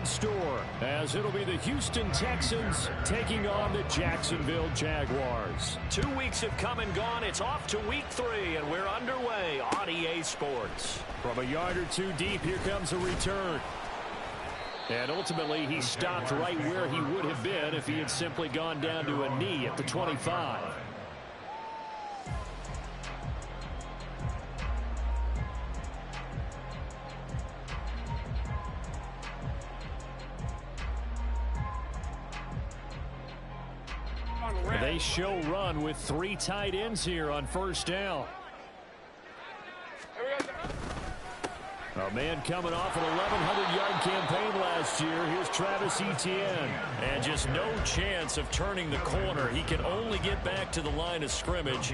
store, as it'll be the Houston Texans taking on the Jacksonville Jaguars. 2 weeks have come and gone. It's off to week 3, and we're underway on EA Sports. From a yard or two deep, here comes a return. And ultimately, he stopped right where he would have been if he had simply gone down to a knee at the 25. They show run with 3 tight ends here on first down. A man coming off an 1,100-yard campaign last year. Here's Travis Etienne. And just no chance of turning the corner. He can only get back to the line of scrimmage.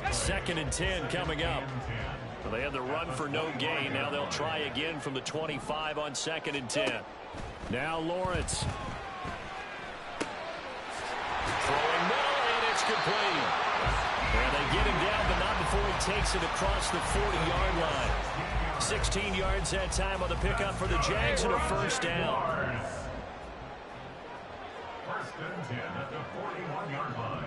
2nd and 10 coming up. So they had the run for no gain. Now they'll try again from the 25 on 2nd and 10. Now Lawrence. Throwing middle, and it's complete. And they get him down, but not before he takes it across the 40-yard line. 16 yards that time on the pickup for the Jags and a first down. First and 10 at the 41-yard line.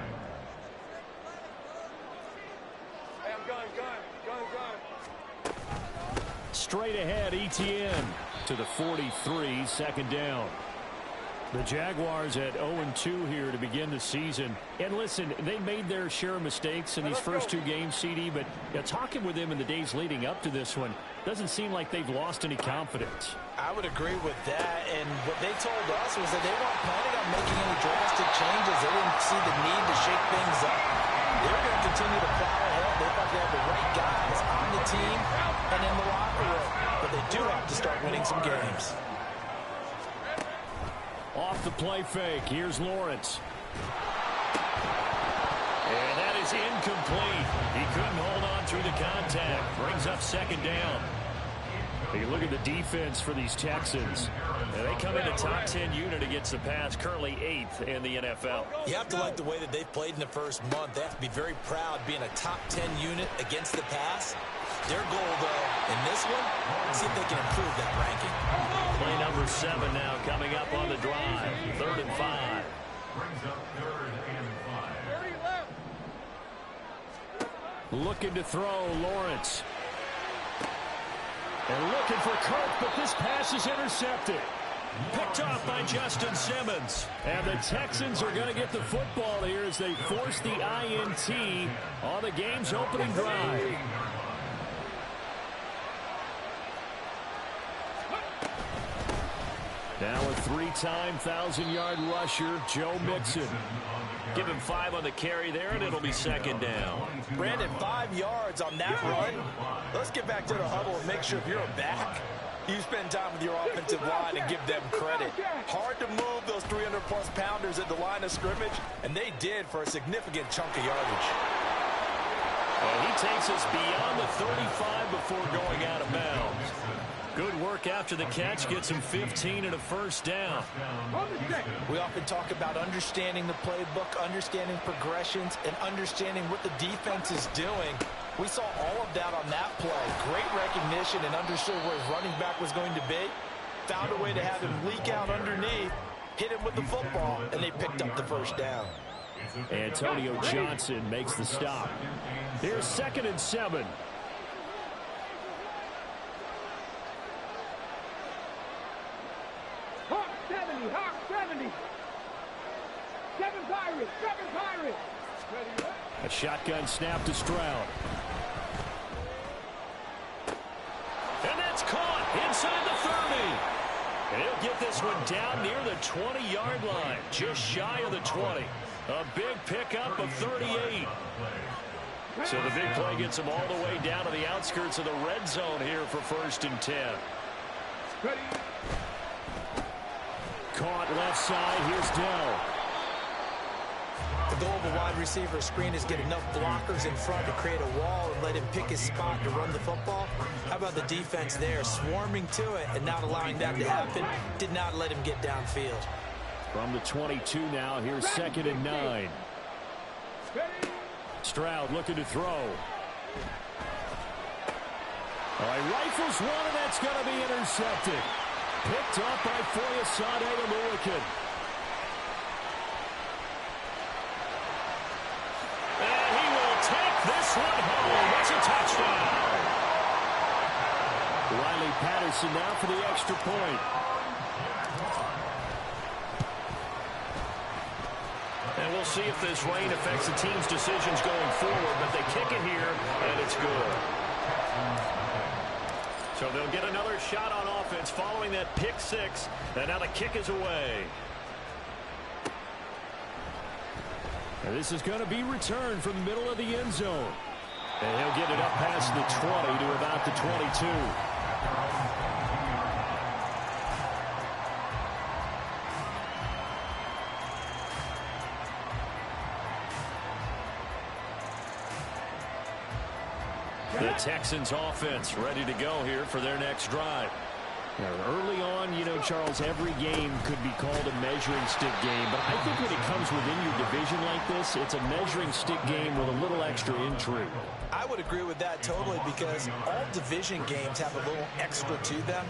Hey, I'm going. Straight ahead, Etienne to the 43, 2nd down. The Jaguars at 0-2 here to begin the season. And listen, they made their share of mistakes in these first 2 games, CD, but talking with them in the days leading up to this one, doesn't seem like they've lost any confidence. I would agree with that, and what they told us was that they weren't planning on making any drastic changes. They didn't see the need to shake things up. They were going to continue to plow ahead. They thought they had the right guys on the team and in the locker room, but they do have to start winning some games. Off the play fake. Here's Lawrence. And that is incomplete. He couldn't hold on through the contact. Brings up 2nd down. You look at the defense for these Texans. And they come in the top 10 unit against the pass, currently 8th in the NFL. You have to like the way that they've played in the first month. They have to be very proud being a top 10 unit against the pass. Their goal, though, in this one, see if they can improve that ranking. Play number 7 now coming up on the drive. 3rd and 5. Brings up 3rd and 5. Looking to throw, Lawrence. And looking for Kirk, but this pass is intercepted. Picked off by Justin Simmons. And the Texans are going to get the football here as they force the INT on the game's opening drive. Now a 3-time 1,000-yard rusher, Joe Mixon. Give him 5 on the carry there, and it'll be 2nd down. Brandon, 5 yards on that run. Let's get back to the huddle and make sure if you're a back, you spend time with your offensive line and give them credit. Hard to move those 300-plus pounders at the line of scrimmage, and they did for a significant chunk of yardage. Well, he takes us beyond the 35 before going out of bounds. Good work after the catch, gets him 15 and a first down. We often talk about understanding the playbook, understanding progressions, and understanding what the defense is doing. We saw all of that on that play. Great recognition and understood where his running back was going to be. Found a way to have him leak out underneath, hit him with the football, and they picked up the first down. Antonio Johnson makes the stop. Here's 2nd and 7. Hawk 70. 7 Pirates. A shotgun snap to Stroud. And that's caught inside the 30. And he'll get this one down near the 20-yard line, just shy of the 20. A big pickup of 38. So the big play gets him all the way down to the outskirts of the red zone here for 1st and 10. Caught left side. Here's Dell. The goal of a wide receiver screen is get enough blockers in front to create a wall and let him pick his spot to run the football. How about the defense there, swarming to it and not allowing that to happen? Did not let him get downfield. From the 22 now, here's 2nd and 9. Stroud looking to throw. All right, rifles one, and that's going to be intercepted. Picked up by Foyesade Oluwakin. And he will take this one home. It's a touchdown. Riley Patterson now for the extra point. And we'll see if this rain affects the team's decisions going forward, but they kick it here, and it's good. So they'll get another shot on offense following that pick six, and now the kick is away. And this is going to be returned from the middle of the end zone. And he'll get it up past the 20 to about the 22. The Texans offense ready to go here for their next drive. Now, early on, you know, Charles, every game could be called a measuring stick game. But I think when it comes within your division like this, it's a measuring stick game with a little extra intrigue. I would agree with that totally because all division games have a little extra to them.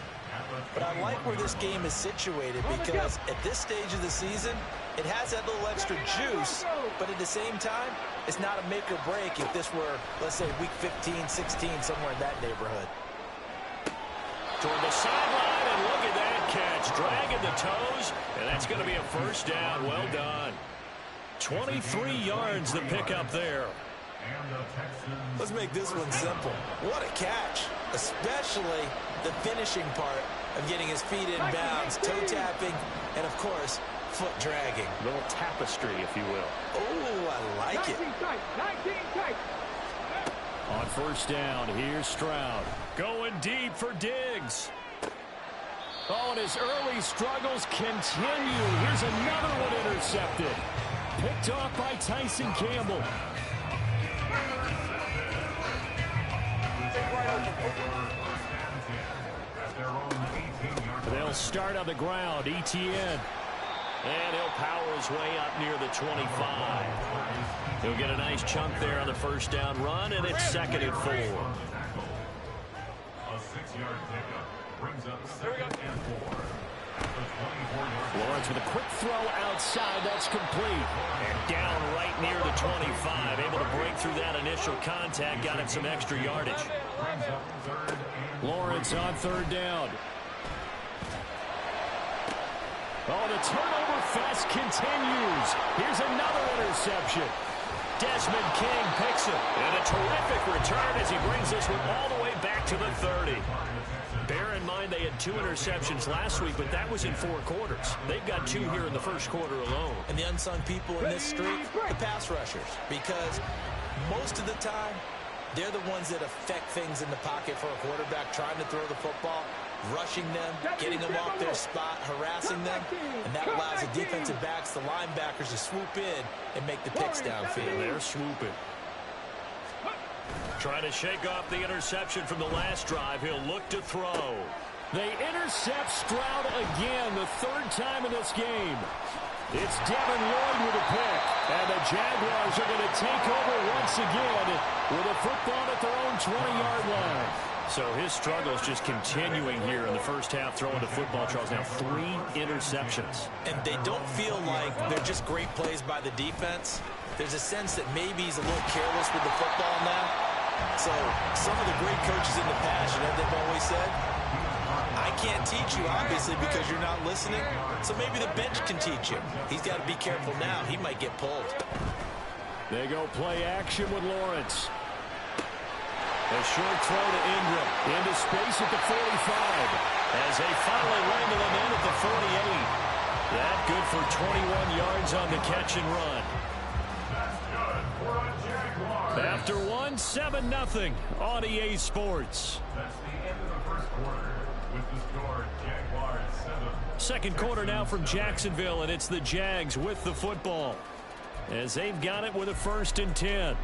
But I like where this game is situated because at this stage of the season, it has that little extra juice, but at the same time, it's not a make or break if this were, let's say, week 15, 16, somewhere in that neighborhood. Toward the sideline, and look at that catch. Dragging the toes, and that's going to be a first down. Well done. 23 yards the pick up there. Let's make this one simple. What a catch, especially the finishing part of getting his feet in bounds, toe tapping, and of course, foot dragging. A little tapestry, if you will. Oh, I like it. 19 tight. On first down, here's Stroud. Going deep for Diggs. Oh, and his early struggles continue. Here's another one intercepted. Picked off by Tyson Campbell. They'll start on the ground. ETN. And he'll power his way up near the 25. He'll get a nice chunk there on the first down run, and it's 2nd and 4. A 6-yard pickup brings up 2nd and 4. Lawrence with a quick throw outside. That's complete. And down right near the 25. Able to break through that initial contact. Got him some extra yardage. Lawrence on third down. Oh, the turnover fest continues. Here's another interception. Desmond King picks it. And a terrific return as he brings this one all the way back to the 30. Bear in mind they had 2 interceptions last week, but that was in 4 quarters. They've got 2 here in the first quarter alone. And the unsung people in this streak, the pass rushers, because most of the time, they're the ones that affect things in the pocket for a quarterback, trying to throw the football, rushing them, getting them off their spot, harassing them, and that allows the defensive backs, the linebackers to swoop in and make the picks downfield. They're swooping. Trying to shake off the interception from the last drive. He'll look to throw. They intercept Stroud again, the 3rd time in this game. It's Devin Lloyd with a pick, and the Jaguars are going to take over once again with a football at their own 20-yard line. So his struggles just continuing here in the first half throwing the football, Charles. Now 3 interceptions. And they don't feel like they're just great plays by the defense. There's a sense that maybe he's a little careless with the football now. So some of the great coaches in the past, you know, they've always said, I can't teach you, obviously, because you're not listening. So maybe the bench can teach you. He's got to be careful now. He might get pulled. They go play action with Lawrence. A short throw to Ingram. Into space at the 45. As they finally wrangle him in at the 48. That good for 21 yards on the catch and run. After 1, 7-0 on EA Sports. That's the end of the first quarter with the score Jaguars 7. Second quarter now from Jacksonville, and it's the Jags with the football as they've got it with a 1st and 10.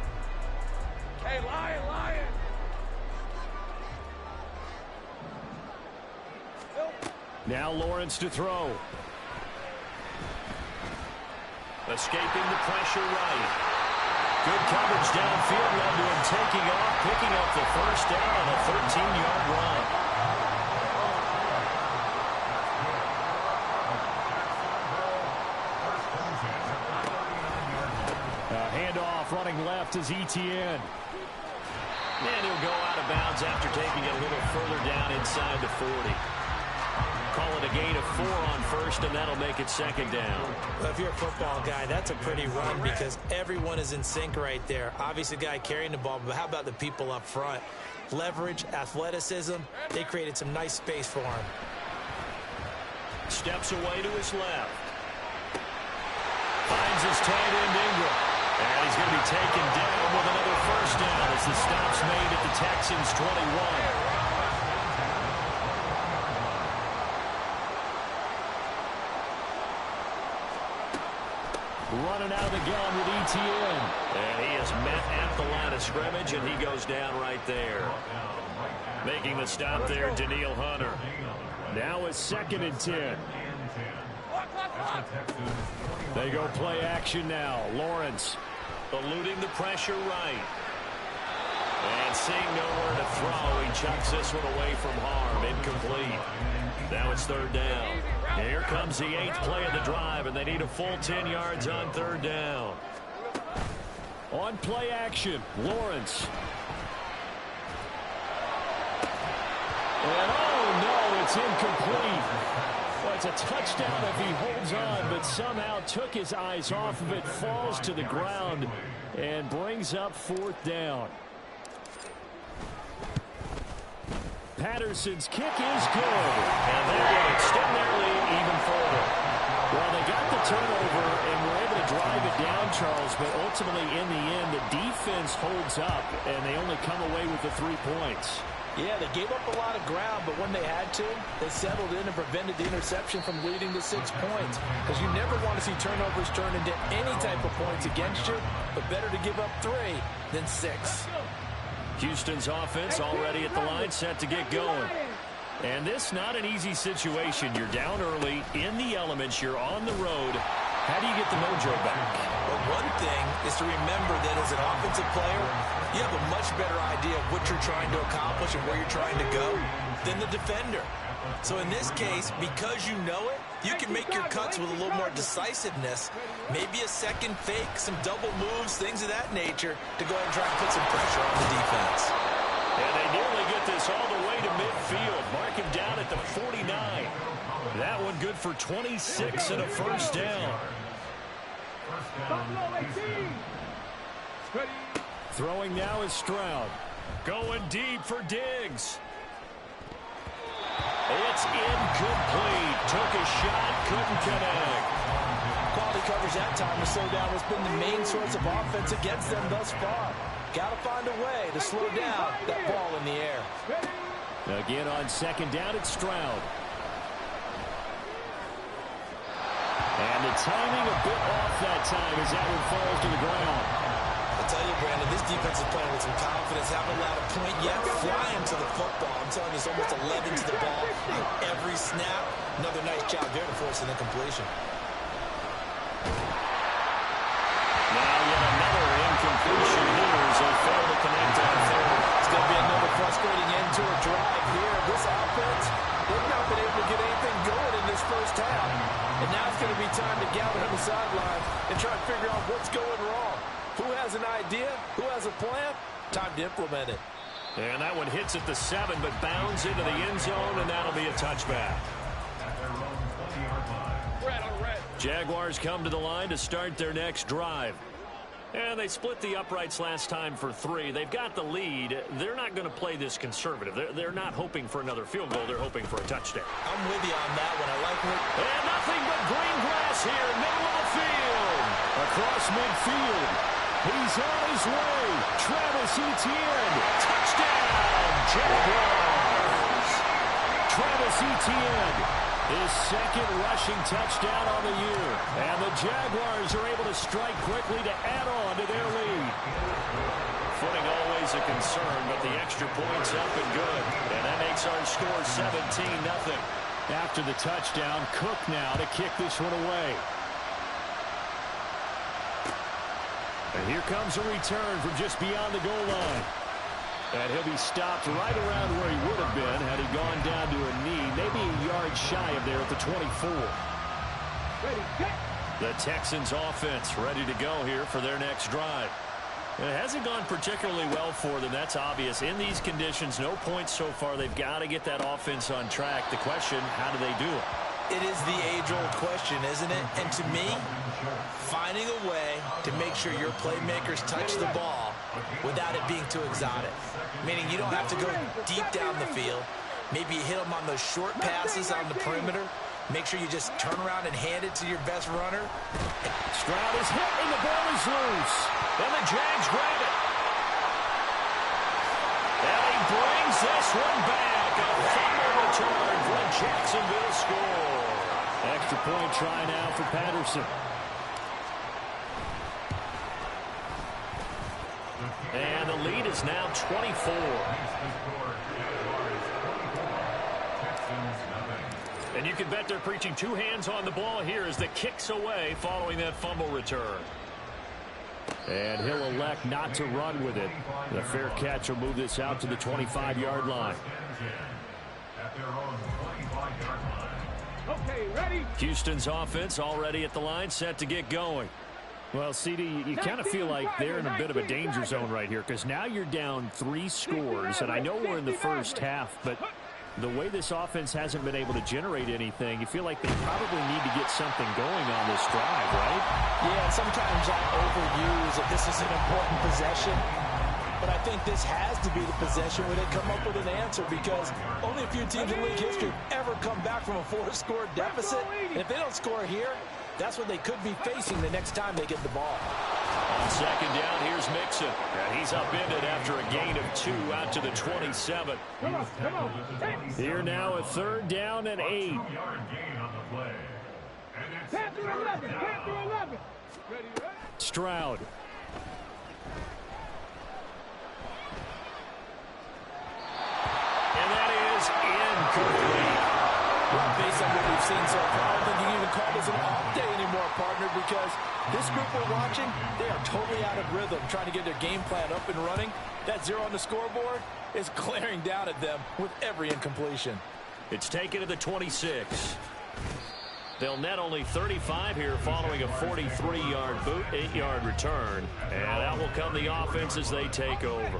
Hey, Lion! Now Lawrence to throw. Escaping the pressure right. Good coverage downfield led to him taking off, picking up the first down on a 13-yard run. handoff. Running left is Etienne. And he'll go out of bounds after taking it a little further down inside the 40. Call it a gain of 4 on first, and that'll make it second down. Well, if you're a football guy, that's a pretty run because everyone is in sync right there. Obviously, the guy carrying the ball, but how about the people up front? Leverage, athleticism, they created some nice space for him. Steps away to his left. Finds his tight end Ingram. And he's going to be taken down with another first down as the stop's made at the Texans' 21. Running out of the gun with Etienne. And he is met at the line of scrimmage, and he goes down right there. Making the stop there, Daniil Hunter. Now it's 2nd and 10. They go play action now. Lawrence eluding the pressure right. And seeing nowhere to throw, he chucks this one away from harm. Incomplete. Now it's 3rd down. Here comes the 8th play of the drive, and they need a full 10 yards on 3rd down. On play action, Lawrence. And oh no, it's incomplete. Well, it's a touchdown if he holds on, but somehow took his eyes off of it, falls to the ground, and brings up 4th down. Patterson's kick is good. And they're going to extend their lead even further. Well, they got the turnover and were able to drive it down, Charles, but ultimately in the end, the defense holds up, and they only come away with the 3 points. Yeah, they gave up a lot of ground, but when they had to, they settled in and prevented the interception from leading to 6 points. Because you never want to see turnovers turn into any type of points against you, but better to give up 3 than 6. Houston's offense already at the line, set to get going. And this not an easy situation. You're down early, in the elements, you're on the road. How do you get the mojo back? Well, one thing is to remember that as an offensive player, you have a much better idea of what you're trying to accomplish and where you're trying to go than the defender. So in this case, because you know it, you can make your cuts with a little more decisiveness. Maybe a second fake, some double moves, things of that nature to go ahead and try and put some pressure on the defense. And they nearly get this all the way to midfield. Mark him down at the 49. That one good for 26 and a first down. Throwing now is Stroud. Going deep for Diggs. It's incomplete. Took a shot, couldn't connect. Quality coverage that time to slow down has been the main source of offense against them thus far. Got to find a way to slow down that ball in the air. Again on 2nd down, it's Stroud. And the timing a bit off that time as that one falls to the ground. I tell you, Brandon, this defense is playing with some confidence. Haven't allowed a point yet. Flying to the football. I'm telling you, it's almost 11 to the ball on every snap. Another nice job there to force an incompletion. Now yet another incompletion here as they fail to connect on 3rd. It's going to be another frustrating end to a drive here. This offense, they've not been able to get anything going in this first half. And now it's going to be time to gather on the sideline and try to figure out what's going wrong. Who has an idea? Who has a plan? Time to implement it. And that one hits at the 7, but bounds into the end zone, and that'll be a touchback. Jaguars come to the line to start their next drive. And they split the uprights last time for 3. They've got the lead. They're not going to play this conservative. They're not hoping for another field goal. They're hoping for a touchdown. I'm with you on that one. I like it. And nothing but green grass here, middle of the field. Across midfield. He's on his way. Travis Etienne. Touchdown, Jaguars. Travis Etienne, his 2nd rushing touchdown on the year. And the Jaguars are able to strike quickly to add on to their lead. Footing always a concern, but the extra point's up and good. And that makes our score 17-0. After the touchdown, Cook now to kick this one away. And here comes a return from just beyond the goal line. And he'll be stopped right around where he would have been had he gone down to a knee, maybe a yard shy of there at the 24. The Texans offense ready to go here for their next drive. It hasn't gone particularly well for them. That's obvious. In these conditions, no points so far. They've got to get that offense on track. The question, how do they do it? It is the age-old question, isn't it? And to me, finding a way to make sure your playmakers touch the ball without it being too exotic. Meaning you don't have to go deep down the field. Maybe you hit them on those short passes on the perimeter. Make sure you just turn around and hand it to your best runner. Stroud is hit, and the ball is loose. And the Jags grab it. And he brings this one back. A fumble return for a Jacksonville score. Extra point try now for Patterson. And the lead is now 24. And you can bet they're preaching two hands on the ball here as the kick's away following that fumble return. And he'll elect not to run with it. The fair catch will move this out to the 25-yard line. Okay, ready? Houston's offense already at the line, set to get going. Well, CD, you kind of feel like they're in a bit of a danger zone right here because now you're down 3 scores, and I know we're in the first half, but the way this offense hasn't been able to generate anything, you feel like they probably need to get something going on this drive, right? Yeah, sometimes I overuse that this is an important possession. But I think this has to be the possession where they come up with an answer because only a few teams in league history ever come back from a 4-score deficit. And if they don't score here, that's what they could be facing the next time they get the ball. On second down, here's Mixon. And he's upended after a gain of 2 out to the 27. Come on. Here now a 3rd down and 8. 10 through 11. 10 through 11. Ready? Stroud. And that is incomplete. Well, based on what we've seen so far, I don't think you can even call this an off day anymore, partner, because this group we're watching, they are totally out of rhythm, trying to get their game plan up and running. That 0 on the scoreboard is glaring down at them with every incompletion. It's taken to the 26. They'll net only 35 here following a 43-yard boot, 8-yard return. And out will come the offense as they take over.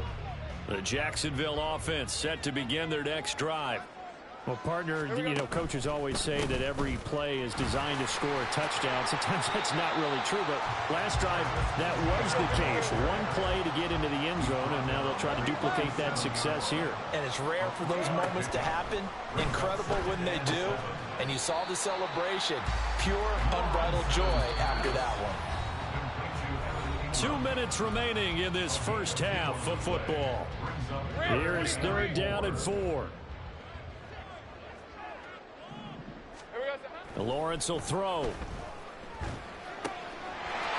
The Jacksonville offense set to begin their next drive. Well, partner, you know, coaches always say that every play is designed to score a touchdown. Sometimes that's not really true, but last drive, that was the case. One play to get into the end zone, and now they'll try to duplicate that success here. And it's rare for those moments to happen. Incredible when they do. And you saw the celebration. Pure, unbridled joy after that one. 2 minutes remaining in this first half of football. Here is 3rd down and 4. Lawrence will throw.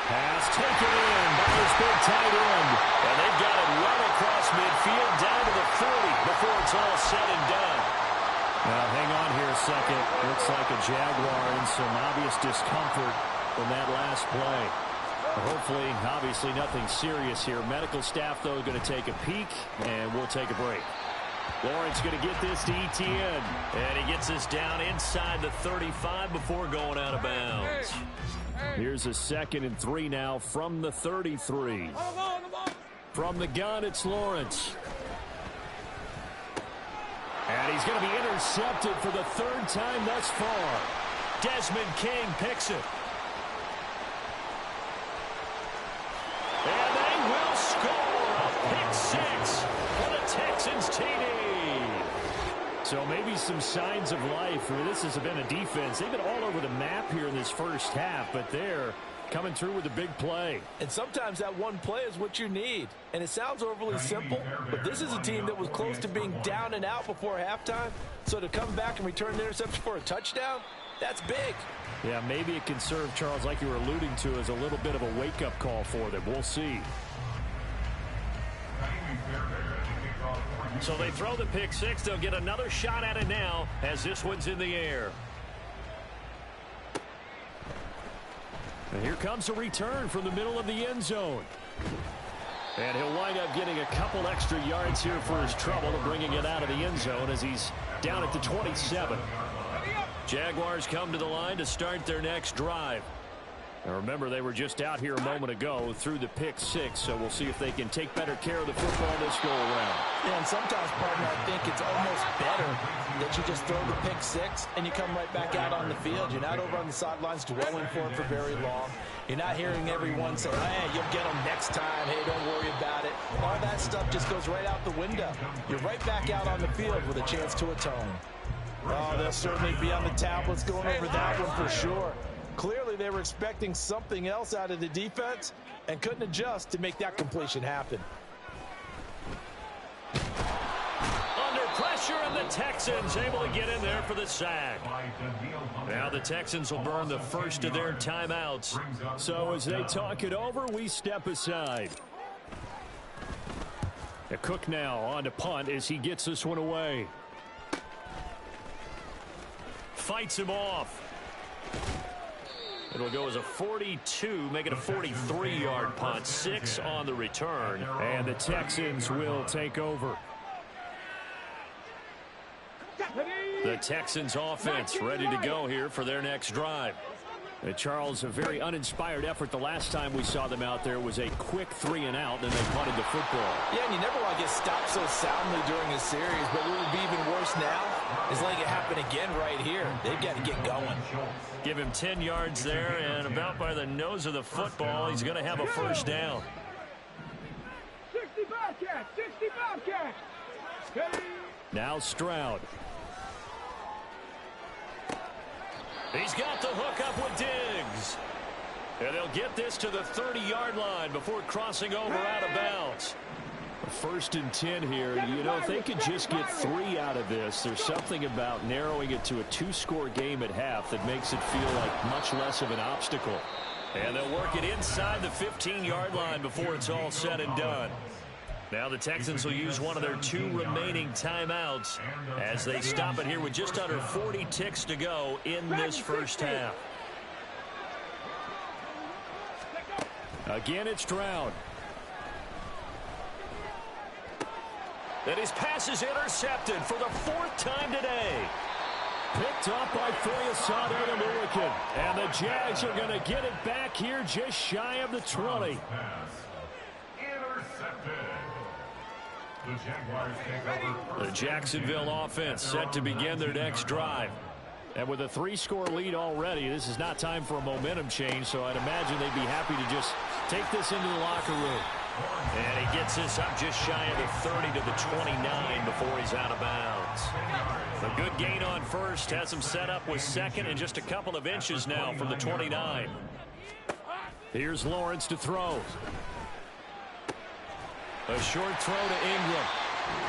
Pass taken in by his big tight end. And they've got it well across midfield down to the 40 before it's all said and done. Now, hang on here a second. Looks like a Jaguar in some obvious discomfort from that last play. Hopefully, obviously, nothing serious here. Medical staff, though, going to take a peek, and we'll take a break. Lawrence going to get this to Etienne. And he gets this down inside the 35 before going out of bounds. Here's a 2nd and 3 now from the 33. From the gun, it's Lawrence. And he's going to be intercepted for the 3rd time thus far. Desmond King picks it. And they will score a pick 6 for the Texans TD. So maybe some signs of life. This has been a defense. They've been all over the map here in this first half, but they're coming through with a big play. And sometimes that one play is what you need. And it sounds overly simple, but this is a team that was close to being down and out before halftime. So to come back and return the interception for a touchdown, that's big. Yeah, maybe it can serve, Charles, like you were alluding to, as a little bit of a wake-up call for them. We'll see. So they throw the pick 6. They'll get another shot at it now as this one's in the air. And here comes a return from the middle of the end zone. And he'll wind up getting a couple extra yards here for his trouble and bringing it out of the end zone as he's down at the 27. Jaguars come to the line to start their next drive. Now remember, they were just out here a moment ago through the pick six, so we'll see if they can take better care of the football this go-around. Yeah, and sometimes, partner, I think it's almost better that you just throw the pick six and you come right back out on the field. You're not over on the sidelines dwelling for it for very long. You're not hearing everyone say, hey, you'll get them next time. Hey, don't worry about it. All that stuff just goes right out the window. You're right back out on the field with a chance to atone. Oh, they'll certainly be on the tablets going over that one for sure. Clearly, they were expecting something else out of the defense and couldn't adjust to make that completion happen. Under pressure, and the Texans able to get in there for the sack. Now the Texans will burn the first of their timeouts. So as they talk it over, we step aside. The Cook now on to punt as he gets this one away. Fights him off. It'll go as a 42, make it a 43-yard punt. 6 on the return. And the Texans will take over. The Texans offense ready to go here for their next drive. Charles, a very uninspired effort. The last time we saw them out there was a quick 3-and-out, and they punted the football. Yeah, and you never want to get stopped so soundly during a series, but what would be even worse now is letting it happen again right here. They've got to get going. Give him 10 yards there, and about by the nose of the football, he's going to have a first down. 65 catch. Now Stroud. He's got the hook up with Diggs. And they'll get this to the 30-yard line before crossing over out of bounds. 1st and 10 here. You know, if they could just get 3 out of this, there's something about narrowing it to a 2-score game at half that makes it feel like much less of an obstacle. And they'll work it inside the 15-yard line before it's all said and done. Now the Texans will use one of their 2 remaining timeouts as they stop it here with just under 40 ticks to go in this first half. Again, it's Stroud. And his pass is intercepted for the 4th time today. Picked up by Foyesade and Lurican. And the Jags are going to get it back here just shy of the 20. The Jacksonville offense set to begin their next drive. And with a 3-score lead already, this is not time for a momentum change, so I'd imagine they'd be happy to just take this into the locker room. And he gets this up just shy of the 30 to the 29 before he's out of bounds. A good gain on first, has him set up with second and just a couple of inches now from the 29. Here's Lawrence to throw. A short throw to Ingram.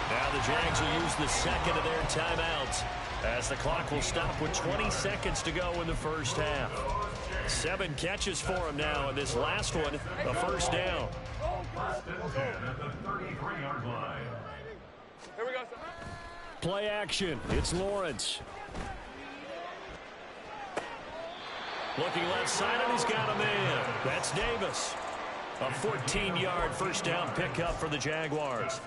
Now the Jags will use the second of their timeouts as the clock will stop with 20 seconds to go in the first half. 7 catches for him now, and this last one, a first down. First and 10 at the 33-yard line. Here we go. Play action. It's Lawrence. Looking left side, and he's got a man. That's Davis. A 14-yard first down pickup for the Jaguars.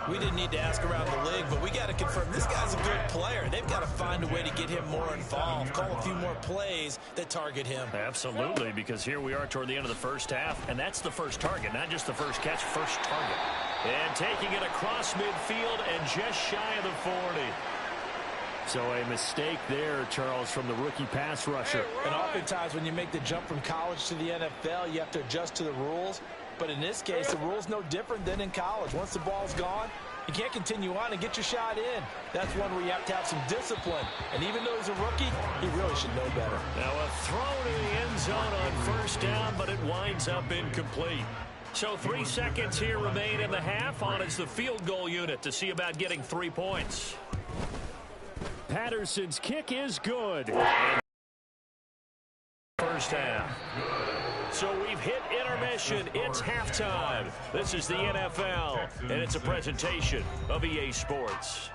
We didn't need to ask around the league, but we got to confirm this guy's a good player. They've got to find a way to get him more involved, call a few more plays that target him. Absolutely, because here we are toward the end of the first half, and that's the first target, not just the first catch, first target. And taking it across midfield and just shy of the 40. So a mistake there, Charles, from the rookie pass rusher. And oftentimes when you make the jump from college to the NFL, you have to adjust to the rules. But in this case, the rule's no different than in college. Once the ball's gone, you can't continue on and get your shot in. That's one where you have to have some discipline. And even though he's a rookie, he really should know better. Now a throw to the end zone on first down, but it winds up incomplete. So 3 seconds here remain in the half. On is the field goal unit to see about getting 3 points. Patterson's kick is good. First half. So we've hit intermission. It's halftime. This is the NFL, and it's a presentation of EA Sports.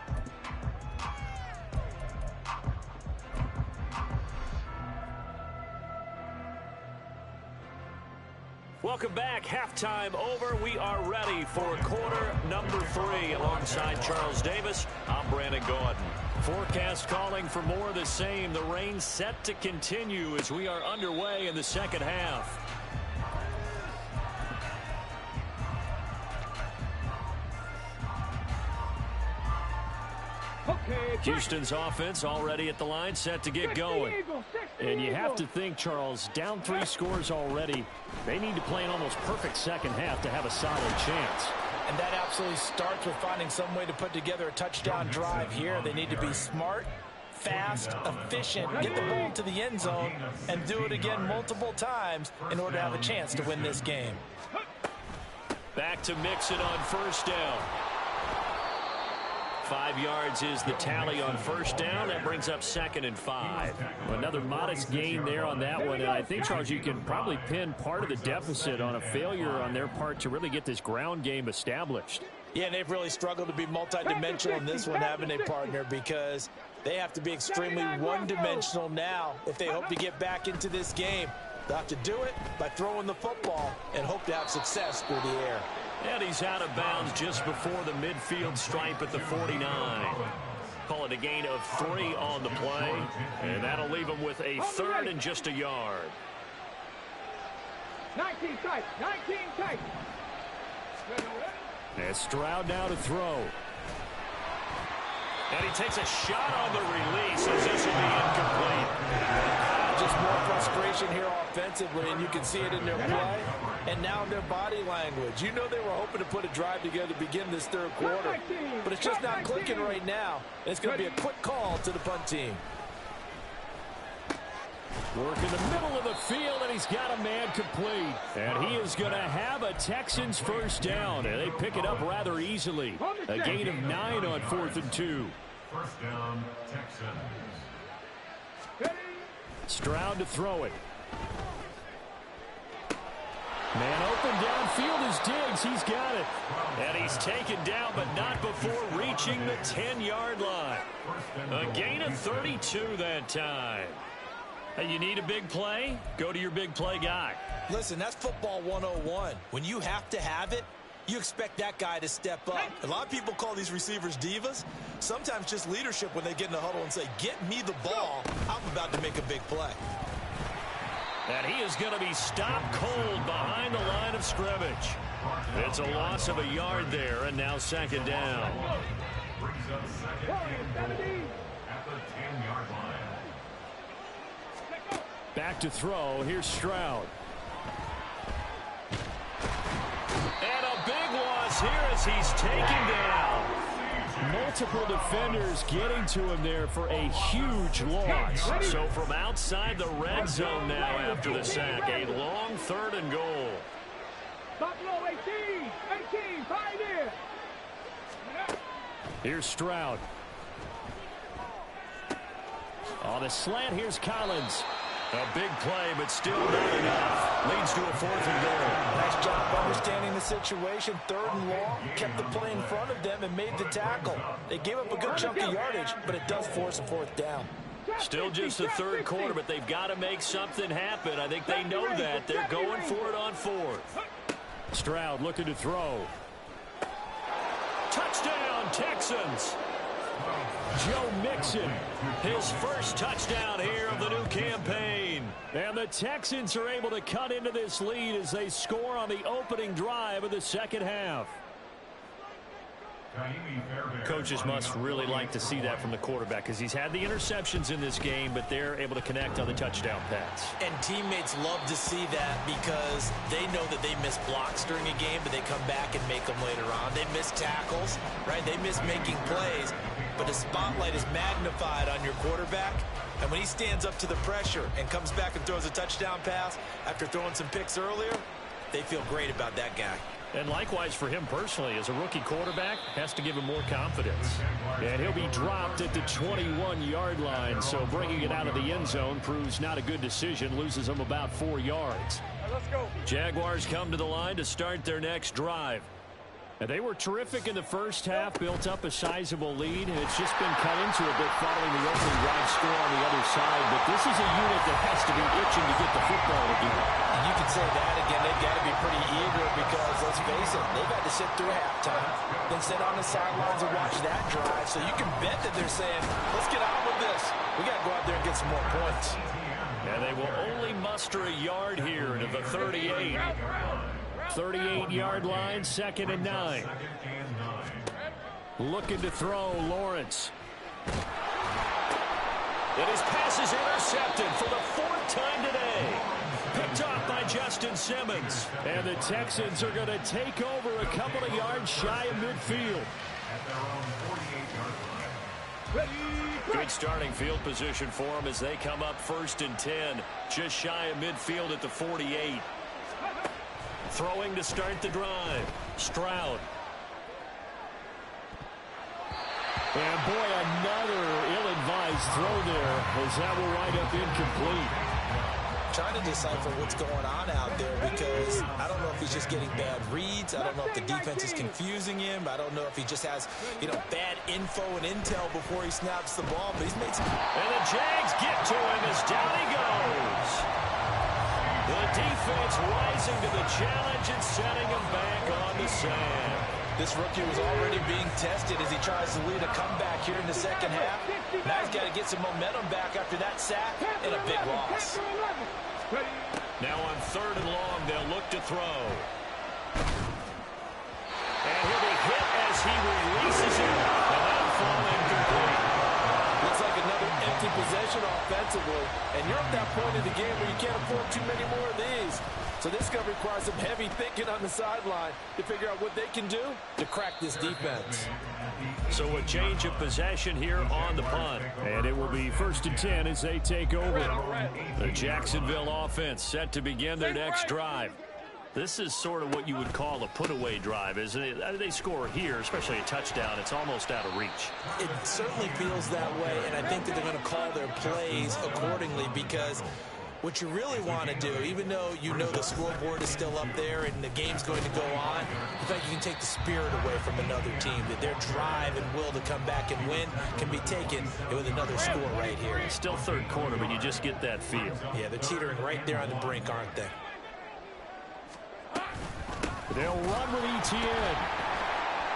Welcome back. Halftime over. We are ready for quarter number 3. Alongside Charles Davis, I'm Brandon Gordon. Forecast calling for more of the same. The rain set to continue as we are underway in the second half. Houston's offense already at the line, set to get going. And you have to think, Charles, down 3 scores already. They need to play an almost perfect second half to have a solid chance. And that absolutely starts with finding some way to put together a touchdown drive here. They need to be smart, fast, efficient, get the ball to the end zone, and do it again multiple times in order to have a chance to win this game. Back to Mixon on first down. 5 yards is the tally on first down. That brings up 2nd and 5. Another modest gain there on that one. And I think, Charles, you can probably pin part of the deficit on a failure on their part to really get this ground game established. Yeah, and they've really struggled to be multidimensional in this one, haven't they, partner? Because they have to be extremely one-dimensional now if they hope to get back into this game. They'll have to do it by throwing the football and hope to have success through the air. And he's out of bounds just before the midfield stripe at the 49. Call it a gain of 3 on the play. And that'll leave him with a 3rd and just a yard. 19 tight. 19 tight. And Stroud now to throw. And he takes a shot on the release as this will be incomplete. Just more frustration here offensively, and you can see it in their play and now in their body language. You know they were hoping to put a drive together to begin this 3rd quarter, but it's just not clicking right now. And it's going to be a quick call to the punt team. Work in the middle of the field, and he's got a man complete. And he is going to have a Texans first down, and they pick it up rather easily. A gain of 9 on 4th and 2. First down, Texans. Stroud to throw it. Man open downfield is Diggs. He's got it. And he's taken down, but not before reaching the 10-yard line. A gain of 32 that time. Hey, you need a big play? Go to your big play guy. Listen, that's football 101. When you have to have it, you expect that guy to step up. A lot of people call these receivers divas. Sometimes just leadership when they get in the huddle and say, get me the ball. I'm about to make a big play. And he is going to be stopped cold behind the line of scrimmage. It's a loss of a yard there, and now 2nd down. Brings up 2nd and goal at the 10-yard line. Back to throw. Here's Stroud. And a big loss here as he's taken down. Multiple defenders getting to him there for a huge loss. So from outside the red zone now after the sack, a long 3rd and goal. Buffalo 18, 5 in. Here's Stroud. On the slant, here's Collins. A big play, but still not enough. Leads to a 4th and goal. Nice job understanding the situation. 3rd and long. Kept the play in front of them and made the tackle. They gave up a good chunk of yardage, but it does force a 4th down. Still just the 3rd quarter, but they've got to make something happen. I think they know that. They're going for it on 4th. Stroud looking to throw. Touchdown, Texans. Joe Mixon, his first touchdown here of the new campaign. And the Texans are able to cut into this lead as they score on the opening drive of the second half. Coaches must really like to see that from the quarterback because he's had the interceptions in this game, but they're able to connect on the touchdown pass. And teammates love to see that because they know that they miss blocks during a game, but they come back and make them later on. They miss tackles, right? They miss making plays, but the spotlight is magnified on your quarterback. And when he stands up to the pressure and comes back and throws a touchdown pass after throwing some picks earlier, they feel great about that guy. And likewise for him personally, as a rookie quarterback, has to give him more confidence. And he'll be dropped at the 21-yard line, so bringing it out of the end zone proves not a good decision, loses him about 4 yards. Let's go. Jaguars come to the line to start their next drive. And they were terrific in the first half, built up a sizable lead, and it's just been cut into a bit following the opening drive score on the other side. But this is a unit that has to be itching to get the football again. And you can say that again. They've got to be pretty eager because, let's face it, they've had to sit through halftime, then sit on the sidelines and watch that drive. So you can bet that they're saying, let's get on with this. We got to go out there and get some more points. And they will only muster a yard here to the 38. 38-yard line, 2nd and 9. Looking to throw, Lawrence. And his pass is intercepted for the 4th time today. Picked off by Justin Simmons. And the Texans are going to take over a couple of yards shy of midfield. Good starting field position for them as they come up 1st and 10. Just shy of midfield at the 48. Throwing to start the drive. Stroud. And boy, another ill-advised throw there as that will wind up incomplete. Trying to decipher what's going on out there because I don't know if he's just getting bad reads. I don't know if the defense is confusing him. I don't know if he just has, bad info and intel before he snaps the ball. But he's made some... And the Jags get to him as down he goes. The defense rising to the challenge and setting him back on the sand. This rookie was already being tested as he tries to lead a comeback here in the second half. Now he's got to get some momentum back after that sack and a big loss. Now on 3rd and long, they'll look to throw. And he'll be hit as he releases it. And that'll fall incomplete. Looks like another empty possession offensively. And you're at that point in the game where you can't afford too many more of these. So this is going to require some heavy thinking on the sideline to figure out what they can do to crack this defense. So a change of possession here on the punt. And it will be 1st and 10 as they take over. The Jacksonville offense set to begin their next drive. This is sort of what you would call a put-away drive, isn't it? They score here, especially a touchdown. It's almost out of reach. It certainly feels that way, and I think that they're going to call their plays accordingly because what you really want to do, even though you know the scoreboard is still up there and the game's going to go on, in fact, you can take the spirit away from another team, that their drive and will to come back and win can be taken with another score right here. It's still 3rd quarter, but you just get that feel. Yeah, they're teetering right there on the brink, aren't they? They'll run with ETN.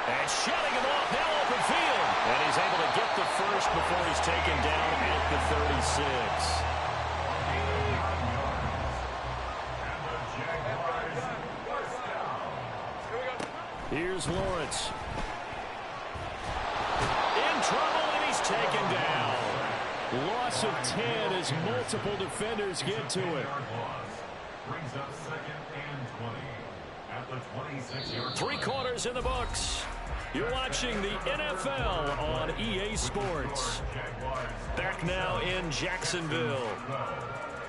And shutting him off now open field. And he's able to get the first before he's taken down at the 36. Here's Lawrence. In trouble, and he's taken down. Loss of 10 as multiple defenders get to it. Brings up 2nd and 20 at the 26-yard line. 3 quarters in the books. You're watching the NFL on EA Sports. Back now in Jacksonville.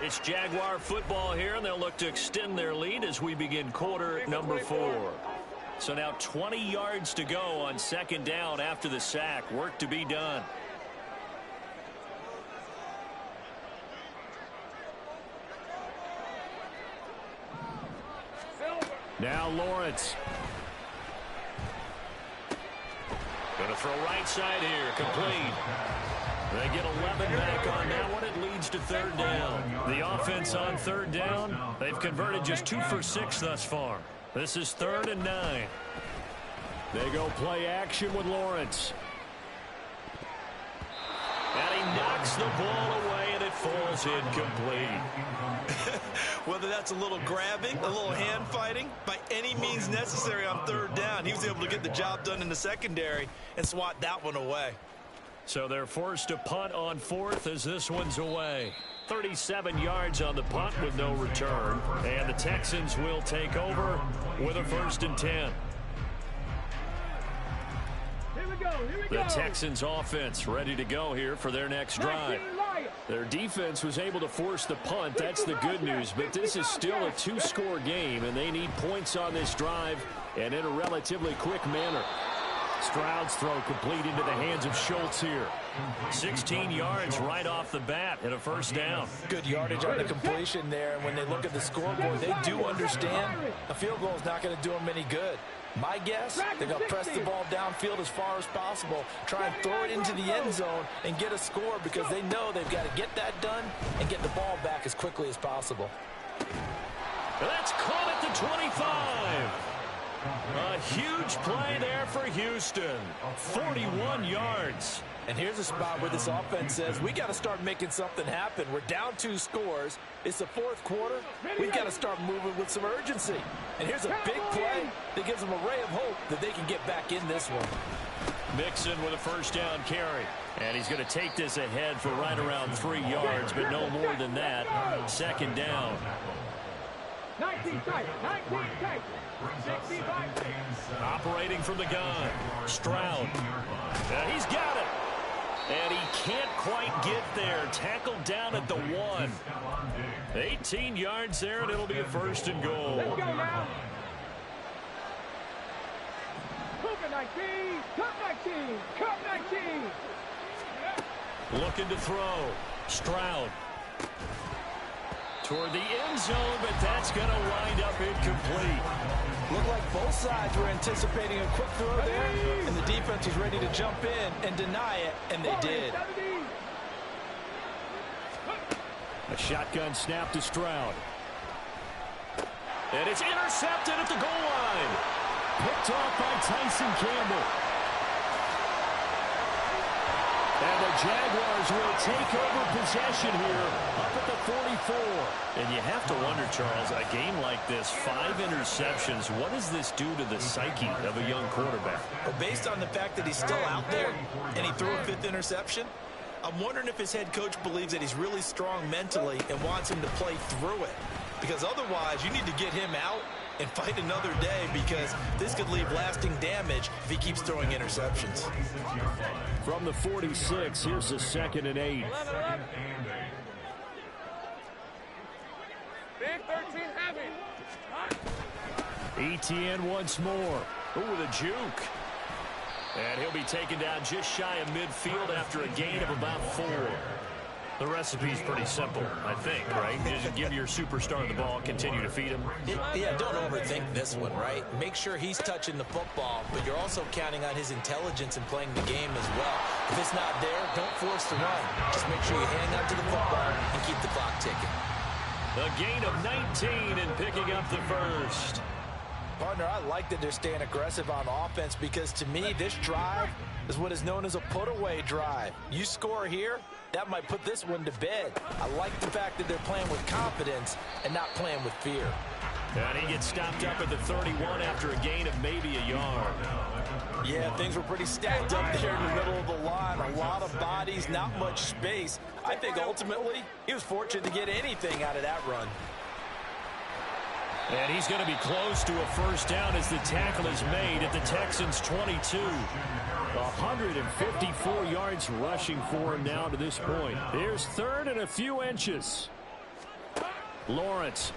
It's Jaguar football here, and they'll look to extend their lead as we begin quarter number 4. So now 20 yards to go on 2nd down after the sack. Work to be done. Now Lawrence. Going to throw right side here. Complete. They get 11 back on that one. It leads to 3rd down. The offense on 3rd down, they've converted just 2 for 6 thus far. This is 3rd and 9. They go play action with Lawrence. And he knocks the ball away, and it falls incomplete. Whether that's a little grabbing, a little hand fighting, by any means necessary on 3rd down, he was able to get the job done in the secondary and swat that one away. So they're forced to punt on 4th as this one's away. 37 yards on the punt with no return. And the Texans will take over with a 1st and 10. The Texans offense ready to go here for their next drive. Their defense was able to force the punt. That's the good news. But this is still a 2-score game, and they need points on this drive and in a relatively quick manner. Stroud's throw complete into the hands of Schultz here. 16 yards right off the bat and a first down. Good yardage on the completion there, and when they look at the scoreboard, they do understand a field goal is not going to do them any good. My guess, they're going to press the ball downfield as far as possible, try and throw it into the end zone and get a score because they know they've got to get that done and get the ball back as quickly as possible. That's caught at the 25. A huge play there for Houston. 41 yards. And here's a spot where this offense says, we got to start making something happen. We're down 2 scores. It's the 4th quarter. We've got to start moving with some urgency. And here's a big play that gives them a ray of hope that they can get back in this one. Mixon with a first down carry. And he's going to take this ahead for right around 3 yards, but no more than that. 2nd down. 19 tight, 19 tight. 65. Operating from the gun. Stroud. He's got it. And he can't quite get there. Tackled down at the 1. 18 yards there, and it'll be a 1st and goal. Let's go now. Cougar 19, Cup 19, Cup 19. Looking to throw. Stroud. Toward the end zone, but that's going to wind up incomplete. Looked like both sides were anticipating a quick throw there, and the defense was ready to jump in and deny it, and they did. A shotgun snap to Stroud. And it's intercepted at the goal line. Picked off by Tyson Campbell. And the Jaguars will take over possession here up at the 44. And you have to wonder, Charles, a game like this, 5 interceptions, what does this do to the psyche of a young quarterback? Well, based on the fact that he's still out there and he threw a 5th interception, I'm wondering if his head coach believes that he's really strong mentally and wants him to play through it. Because otherwise, you need to get him out and fight another day, because this could leave lasting damage if he keeps throwing interceptions. From the 46, here's the 2nd and 8. Big 13 heavy. ETN once more. Ooh, the juke. And he'll be taken down just shy of midfield after a gain of about 4. The recipe's pretty simple, I think, right? Just give your superstar the ball, continue to feed him. Yeah, don't overthink this one, right? Make sure he's touching the football, but you're also counting on his intelligence in playing the game as well. If it's not there, don't force the run. Just make sure you hang on to the football and keep the clock ticking. A gain of 19 and picking up the 1st. Partner, I like that they're staying aggressive on offense, because to me, this drive is what is known as a put-away drive. You score here, that might put this one to bed. I like the fact that they're playing with confidence and not playing with fear. And he gets stopped up at the 31 after a gain of maybe a yard. Yeah, things were pretty stacked up there in the middle of the line. A lot of bodies, not much space. I think ultimately he was fortunate to get anything out of that run. And he's going to be close to a 1st down as the tackle is made at the Texans' 22. 154 yards rushing for him now to this point. Here's 3rd and a few inches. Lawrence.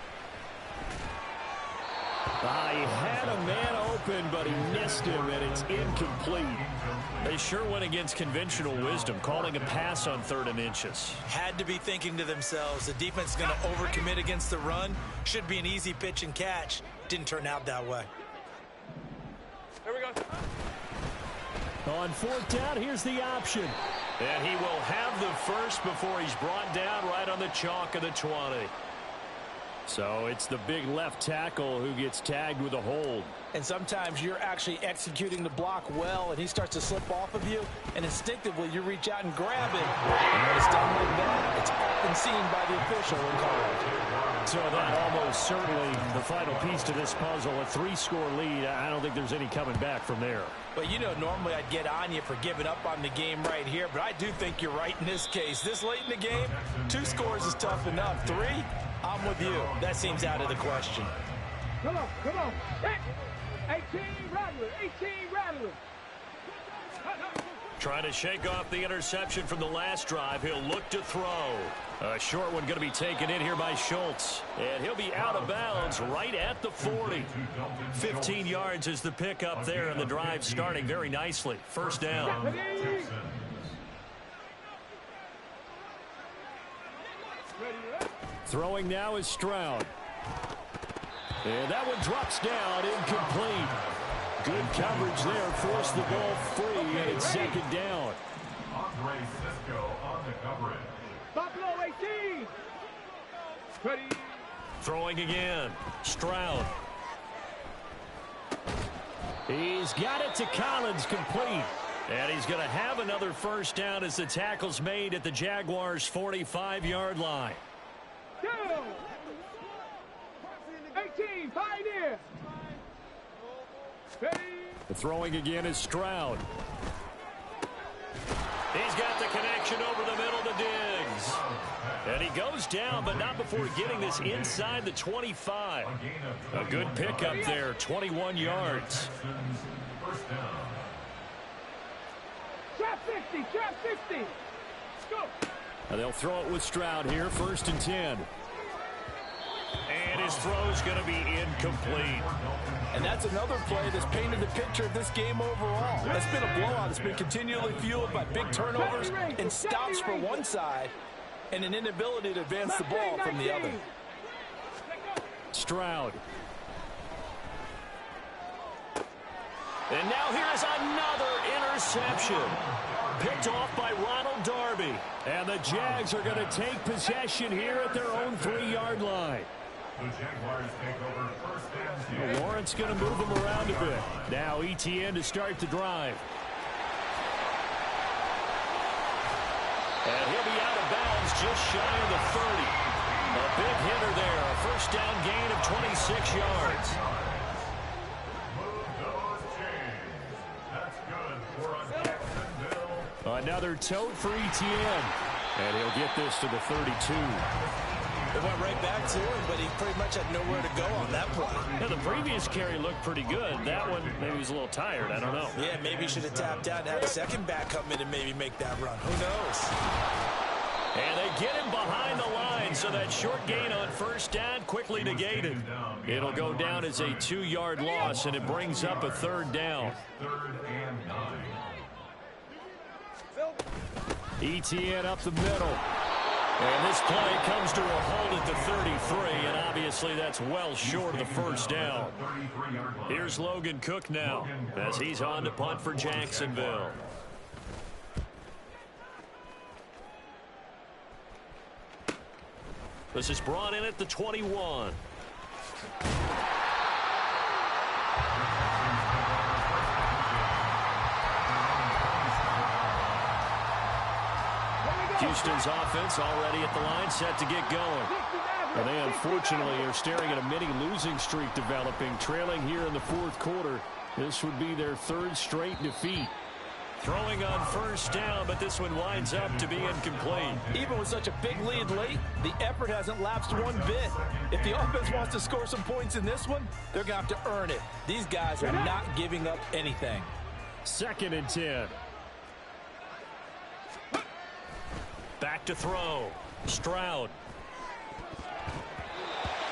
He had a man open, but he missed him, and it's incomplete. They sure went against conventional wisdom, calling a pass on 3rd and inches. Had to be thinking to themselves, the defense is going to overcommit against the run. Should be an easy pitch and catch. Didn't turn out that way. Here we go. On 4th down, here's the option. And he will have the 1st before he's brought down right on the chalk of the 20. So it's the big left tackle who gets tagged with a hold. And sometimes you're actually executing the block well, and he starts to slip off of you, and instinctively you reach out and grab it. And when it's done like that, it's often seen by the official and called. So that almost certainly the final piece to this puzzle, a 3-score lead. I don't think there's any coming back from there. But, you know, normally I'd get on you for giving up on the game right here, but I do think you're right in this case. This late in the game, 2 scores is tough enough. 3, I'm with you. That seems out of the question. Come on, come on. 18 Rattler, 18 Rattler. Trying to shake off the interception from the last drive. He'll look to throw. A short one going to be taken in here by Schultz. And he'll be out of bounds right at the 40. 15 yards is the pickup there, and the drive starting very nicely. First down. Throwing now is Stroud. And that one drops down, incomplete. Good coverage there, forced the ball free, and it's second down. Andre Cisco on the coverage. Buffalo 18. Ready. Throwing again. Stroud. He's got it to Collins, complete. And he's going to have another first down as the tackle's made at the Jaguars' 45-yard line. 2. 18. Pioneer. Ready. The throwing again is Stroud. He's got the connection over the middle to Diggs. And he goes down, but not before getting this inside the 25. A good pickup there, 21 yards. First down. Trap 50. Trap 50. Go. And they'll throw it with Stroud here, 1st and 10. And his throw's going to be incomplete. And that's another play that's painted the picture of this game overall. It's been a blowout. It's been continually fueled by big turnovers and stops for one side and an inability to advance the ball from the other. Stroud. And now here's another interception. Picked off by Ronald Darby. And the Jags are going to take possession here at their own 3-yard line. The Jaguars take over first and 10. Lawrence going to move them around a bit. Now ETN to start the drive. And he'll be out of bounds just shy of the 30. A big hitter there. A first down gain of 26 yards. Move those chains. That's good for a Jacksonville. Another tote for ETN. And he'll get this to the 32. It went right back to him, but he pretty much had nowhere to go on that play. Yeah, the previous carry looked pretty good. That one, maybe he was a little tired. I don't know. Yeah, maybe he should have tapped out and had a second back come in and maybe make that run. Who knows? And they get him behind the line, so that short gain on first down quickly negated. It'll go down as a 2-yard loss, and it brings up a 3rd down. 3rd and 9. ETN up the middle. And this play comes to a hold at the 33, and obviously that's well short of the first down. Here's Logan Cook now as he's on to punt for Jacksonville. This is brought in at the 21. Houston's offense already at the line, set to get going. And they unfortunately are staring at a mini losing streak developing, trailing here in the 4th quarter. This would be their 3rd straight defeat. Throwing on first down, but this one winds up to be incomplete. Even with such a big lead late, the effort hasn't lapsed one bit. If the offense wants to score some points in this one, they're going to have to earn it. These guys are not giving up anything. 2nd and 10. Back to throw. Stroud.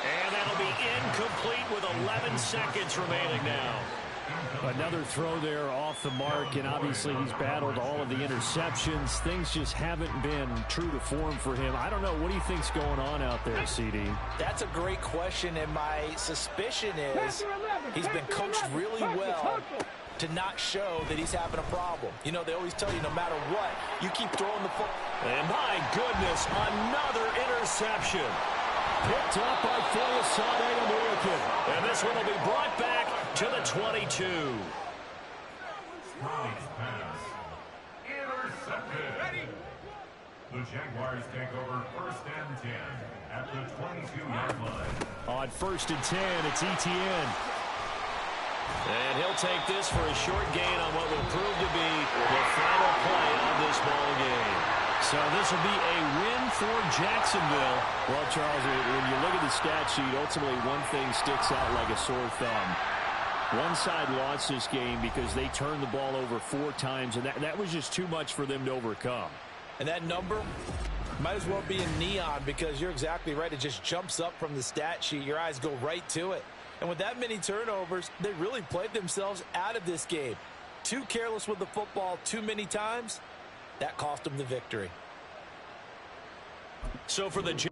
And that'll be incomplete with 11 seconds remaining now. Another throw there off the mark, and obviously he's battled all of the interceptions. Things just haven't been true to form for him. I don't know. What do you think's going on out there, CD? That's a great question, and my suspicion is he's been coached really well to not show that he's having a problem. You know, they always tell you no matter what, you keep throwing the football. And my goodness, another interception. Picked up by Folasade American. And this one will be brought back to the 22. Nice pass. Intercepted. The Jaguars take over first and 10 at the 22-yard line. On 1st and 10, it's ETN. And he'll take this for a short gain on what will prove to be the final play of this ball game. So this will be a win for Jacksonville. Well, Charles, when you look at the stat sheet, ultimately one thing sticks out like a sore thumb. One side lost this game because they turned the ball over 4 times, and that was just too much for them to overcome. And that number might as well be in neon, because you're exactly right. It just jumps up from the stat sheet. Your eyes go right to it. And with that many turnovers, they really played themselves out of this game. Too careless with the football too many times. That cost them the victory. So for the